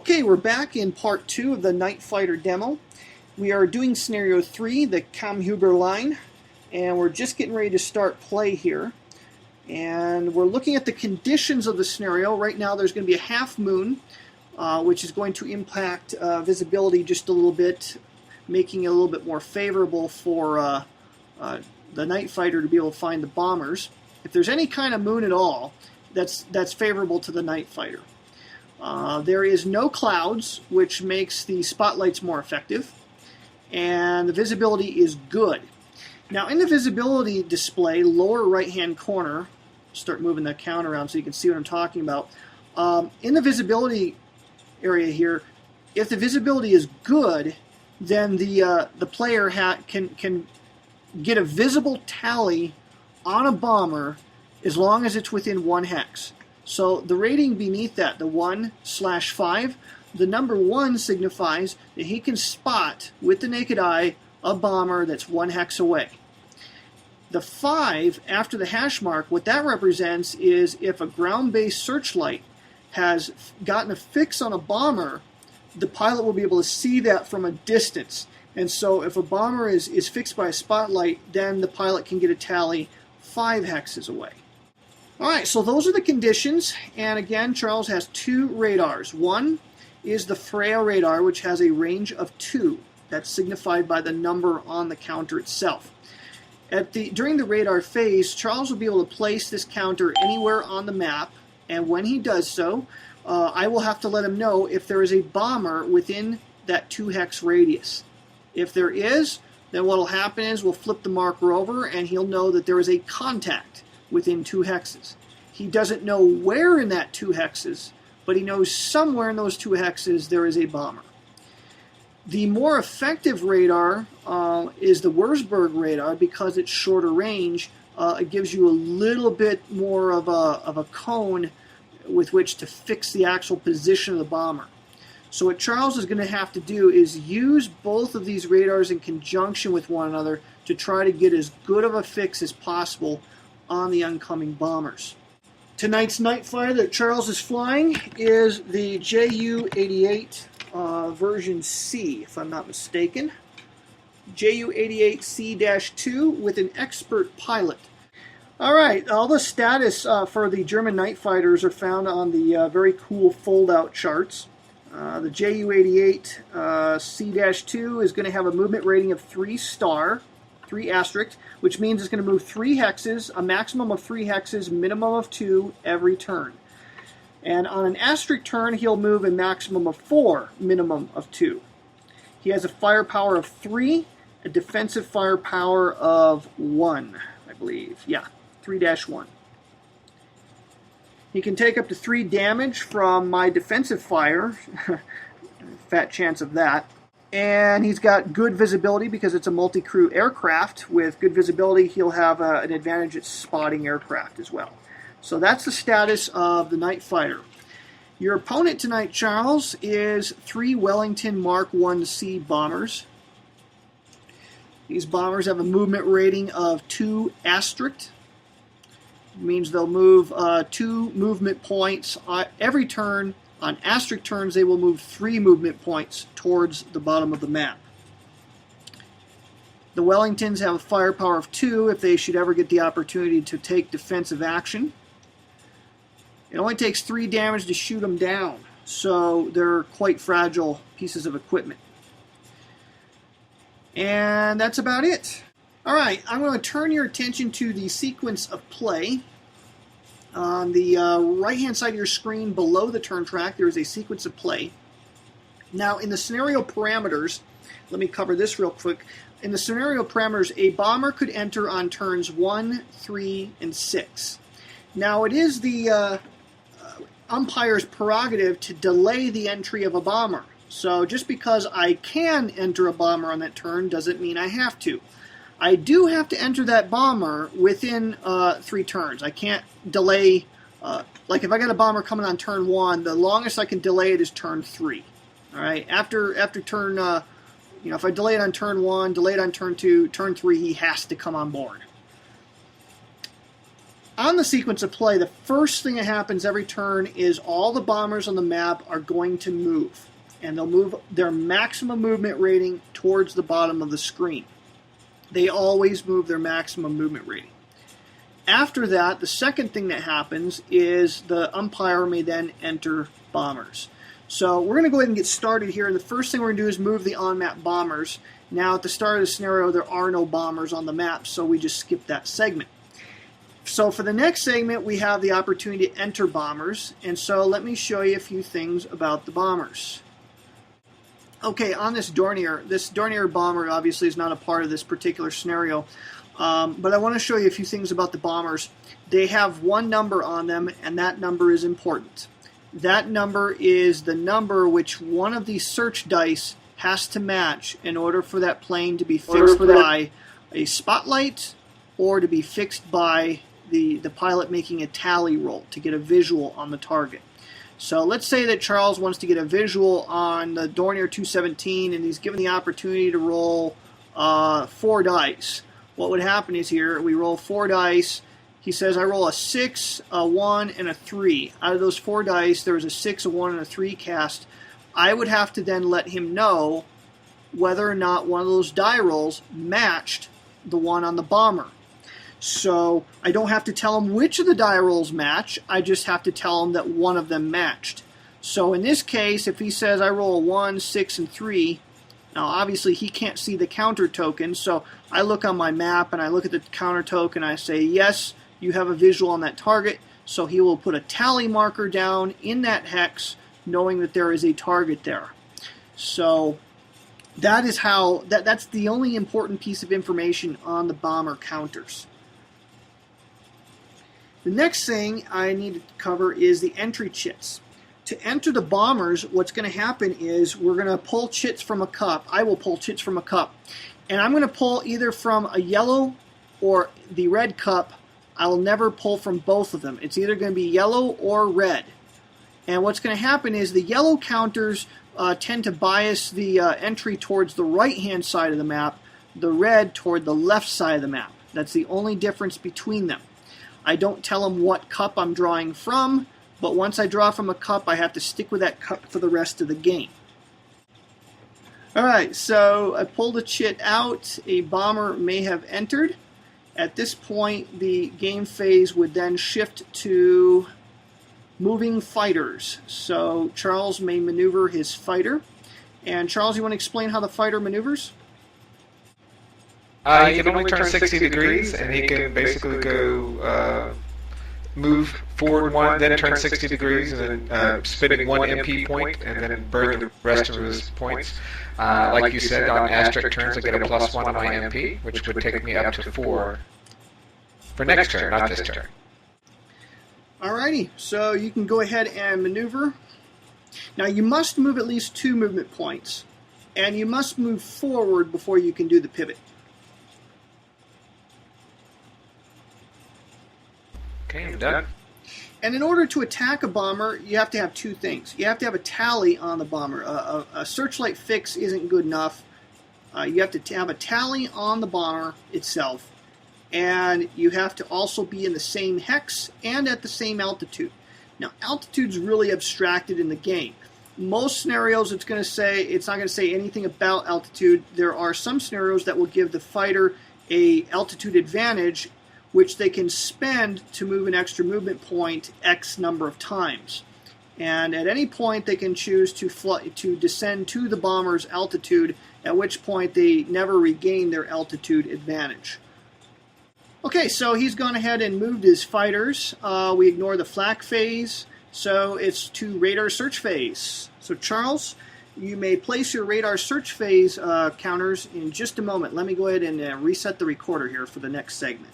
Okay, we're back in part 2 of the Nightfighter demo. We are doing scenario 3, the Kamhuber line, and we're just getting ready to start play here. And we're looking at the conditions of the scenario. Right now there's going to be a half moon, which is going to impact visibility just a little bit, making it a little bit more favorable for the Nightfighter to be able to find the bombers. If there's any kind of moon at all, that's favorable to the Nightfighter. There is no clouds, which makes the spotlights more effective, and the visibility is good. Now, in the visibility display, lower right-hand corner, start moving the count around so you can see what I'm talking about. In the visibility area here, if the visibility is good, then the player can get a visible tally on a bomber as long as it's within 1 hex. So the rating beneath that, the 1/5, the number 1 signifies that he can spot with the naked eye a bomber that's 1 hex away. The 5 after the hash mark, what that represents is if a ground-based searchlight has gotten a fix on a bomber, the pilot will be able to see that from a distance. And so if a bomber is fixed by a spotlight, then the pilot can get a tally 5 hexes away. Alright, so those are the conditions, and again, Charles has 2 radars. One is the Freya radar, which has a range of 2. That's signified by the number on the counter itself. During the radar phase, Charles will be able to place this counter anywhere on the map, and when he does so, I will have to let him know if there is a bomber within that 2 hex radius. If there is, then what will happen is we'll flip the marker over, and he'll know that there is a contact within 2 hexes. He doesn't know where in that 2 hexes, but he knows somewhere in those 2 hexes there is a bomber. The more effective radar is the Wurzburg radar because it's shorter range. It gives you a little bit more of a cone with which to fix the actual position of the bomber. So what Charles is going to have to do is use both of these radars in conjunction with one another to try to get as good of a fix as possible on the oncoming bombers. Tonight's Nightfighter that Charles is flying is the JU-88 version C, if I'm not mistaken. JU-88C-2 with an expert pilot. Alright, all the status for the German Nightfighters are found on the very cool fold-out charts. The JU-88 C-2 is going to have a movement rating of 3 asterisk, which means it's going to move 3 hexes, a maximum of 3 hexes, minimum of 2 every turn. And on an asterisk turn, he'll move a maximum of 4, minimum of 2. He has a firepower of 3, a defensive firepower of 1, I believe. Yeah, 3-1. He can take up to 3 damage from my defensive fire. Fat chance of that. And he's got good visibility because it's a multi-crew aircraft. With good visibility, he'll have an advantage at spotting aircraft as well. So that's the status of the Nightfighter. Your opponent tonight, Charles, is 3 Wellington Mark 1C bombers. These bombers have a movement rating of 2 asterisk. It means they'll move 2 movement points every turn. On asterisk turns, they will move 3 movement points towards the bottom of the map. The Wellingtons have a firepower of 2 if they should ever get the opportunity to take defensive action. It only takes 3 damage to shoot them down, so they're quite fragile pieces of equipment. And that's about it. Alright, I'm going to turn your attention to the sequence of play. On the right-hand side of your screen below the turn track, there is a sequence of play. Now, in the scenario parameters, let me cover this real quick. In the scenario parameters, a bomber could enter on turns 1, 3, and 6. Now, it is the umpire's prerogative to delay the entry of a bomber. So just because I can enter a bomber on that turn doesn't mean I have to. I do have to enter that bomber within 3 turns. I can't delay, like if I got a bomber coming on turn 1, the longest I can delay it is turn 3. All right, after turn, if I delay it on turn 1, delay it on turn 2, turn 3, he has to come on board. on the sequence of play, the first thing that happens every turn is all the bombers on the map are going to move. And they'll move their maximum movement rating towards the bottom of the screen. They always move their maximum movement rating. After that, the second thing that happens is the umpire may then enter bombers. So we're going to go ahead and get started here. And the first thing we're going to do is move the on-map bombers. Now at the start of the scenario, there are no bombers on the map, so we just skip that segment. So for the next segment, we have the opportunity to enter bombers. And so let me show you a few things about the bombers. Okay, on this Dornier bomber obviously is not a part of this particular scenario, but I want to show you a few things about the bombers. They have one number on them, and that number is important. That number is the number which one of these search dice has to match in order for that plane to be fixed by a spotlight or to be fixed by the pilot making a tally roll to get a visual on the target. So let's say that Charles wants to get a visual on the Dornier 217 and he's given the opportunity to roll 4 dice. What would happen is here, we roll 4 dice. He says, I roll a 6, a 1, and a 3. Out of those 4 dice, there was a 6, a 1, and a 3 cast. I would have to then let him know whether or not one of those die rolls matched the one on the bomber. So I don't have to tell him which of the die rolls match. I just have to tell him that one of them matched. So in this case, if he says I roll a 1, 6, and 3, now obviously he can't see the counter token, so I look on my map and I look at the counter token and I say, yes, you have a visual on that target, so he will put a tally marker down in that hex knowing that there is a target there. So that is how, that's the only important piece of information on the bomber counters. The next thing I need to cover is the entry chits. To enter the bombers, what's going to happen is we're going to pull chits from a cup. I will pull chits from a cup. And I'm going to pull either from a yellow or the red cup. I will never pull from both of them. It's either going to be yellow or red. And what's going to happen is the yellow counters tend to bias the entry towards the right-hand side of the map, the red toward the left side of the map. That's the only difference between them. I don't tell them what cup I'm drawing from, but once I draw from a cup, I have to stick with that cup for the rest of the game. Alright, so I pulled a chit out. A bomber may have entered. At this point, the game phase would then shift to moving fighters. So Charles may maneuver his fighter. And Charles, you want to explain how the fighter maneuvers? He can only turn 60 degrees, and he can basically go move forward 1, then turn 60 degrees, and then spending 1 MP point, and then burn the rest of his points. Like you said, on asterisk turns, I get a +1 on my MP, which would take me up to 4 for next turn, not this turn. Alrighty, so you can go ahead and maneuver. Now you must move at least 2 movement points, and you must move forward before you can do the pivot. Okay, I'm done. And in order to attack a bomber, you have to have 2 things. You have to have a tally on the bomber. A searchlight fix isn't good enough. You have to have a tally on the bomber itself. And you have to also be in the same hex and at the same altitude. Now, altitude's really abstracted in the game. Most scenarios, it's not going to say anything about altitude. There are some scenarios that will give the fighter a altitude advantage, which they can spend to move an extra movement point X number of times. And at any point, they can choose to descend to the bomber's altitude, at which point they never regain their altitude advantage. Okay, so he's gone ahead and moved his fighters. We ignore the flak phase, so it's to radar search phase. So Charles, you may place your radar search phase counters in just a moment. Let me go ahead and reset the recorder here for the next segment.